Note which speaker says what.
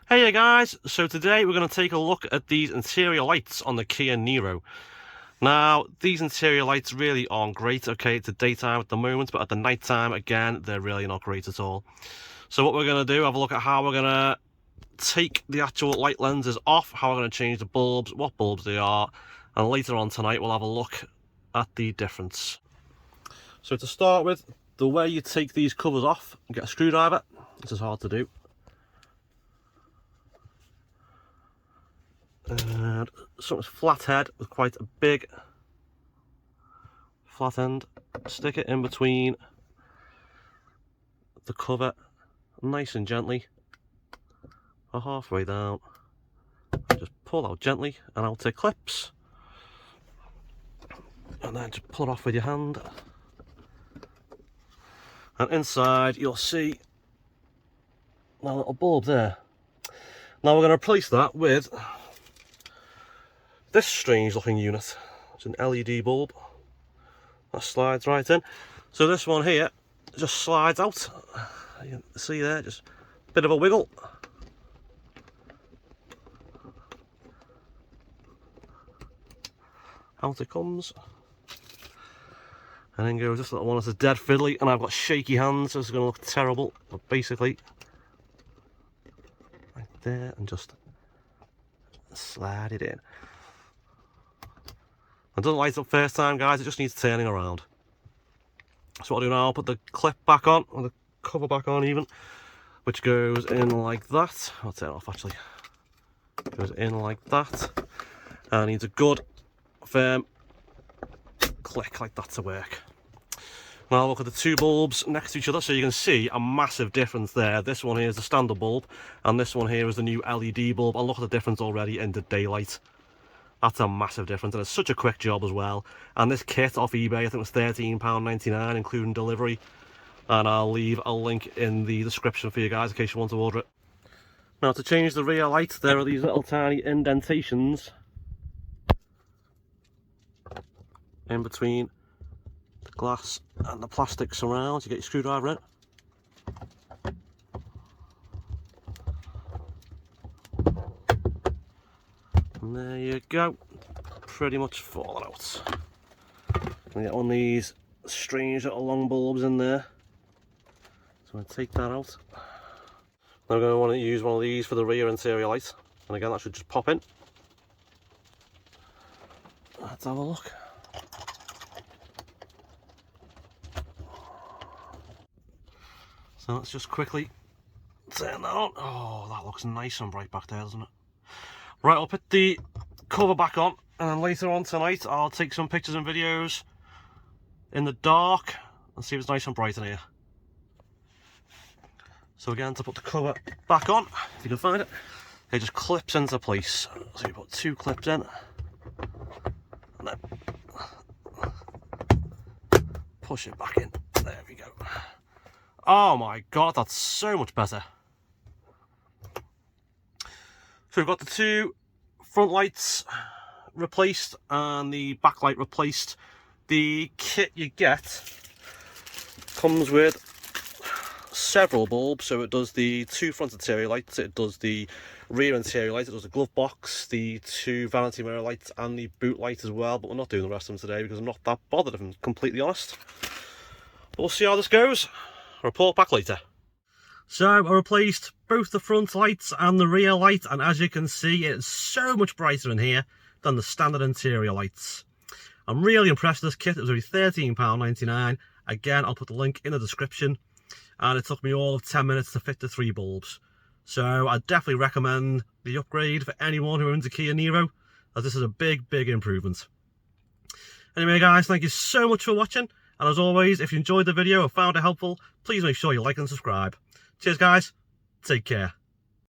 Speaker 1: Hey guys, so today we're going to take a look at these interior lights on the Kia Niro. Now, these interior lights really aren't great, okay, it's the daytime at the moment, but at the night time, again, they're really not great at all. So what we're going to do, have a look at how we're going to take the actual light lenses off, how we're going to change the bulbs, what bulbs they are, and later on tonight we'll have a look at the difference. So to start with, the way you take these covers off, get a screwdriver. This is hard to do. And something's flat head with quite a big flat end. Stick it in between the cover nice and gently for halfway down. Just pull out gently and I'll take clips. And then just pull it off with your hand. And inside you'll see a little bulb there. Now we're going to replace that with this strange looking unit. It's an LED bulb that slides right in. So this one here just slides out. You can see there, just a bit of a wiggle. Out it comes. And then goes this little one that's dead fiddly, and I've got shaky hands, so it's going to look terrible. But basically, right there, and just slide it in. It doesn't light up first time, guys, it just needs turning around. So what I'll do now, I'll put the clip back on, or the cover back on even, which goes in like that. I'll turn it off actually. Goes in like that. And needs a good, firm click like that to work. Now look at the two bulbs next to each other, so you can see a massive difference there. This one here is the standard bulb, and this one here is the new LED bulb. And look at the difference already in the daylight. That's a massive difference, and it's such a quick job as well. And this kit off eBay, I think it was £13.99, including delivery. And I'll leave a link in the description for you guys in case you want to order it. Now to change the rear light, there are these little tiny indentations in between the glass and the plastic surround. You get your screwdriver in. And there you go, pretty much falling out. We get one of these strange little long bulbs in there. So I'm going to take that out. Now I'm going to want to use one of these for the rear interior light. And again, that should just pop in. Let's have a look. So let's just quickly turn that on. Oh, that looks nice and bright back there, doesn't it? Right, I'll put the cover back on, and then later on tonight I'll take some pictures and videos in the dark and see if it's nice and bright in here. So again, to put the cover back on, if you can find it, it just clips into place. So you put two clips in, and then push it back in. There we go. Oh my god, that's so much better. So we've got the two front lights replaced and the back light replaced. The kit you get comes with several bulbs, so it does the two front interior lights, it does the rear interior light, it does the glove box, the two vanity mirror lights and the boot light as well, but we're not doing the rest of them today because I'm not that bothered, if I'm completely honest. But we'll see how this goes. Report back later. So I replaced both the front lights and the rear light, and as you can see, it's so much brighter in here than the standard interior lights. I'm really impressed with this kit. It was only £13.99. Again, I'll put the link in the description, and it took me all of 10 minutes to fit the three bulbs. So I definitely recommend the upgrade for anyone who owns a Kia Niro, as this is a big improvement. Anyway guys, thank you so much for watching, and as always, if you enjoyed the video or found it helpful, please make sure you like and subscribe. Cheers guys, take care.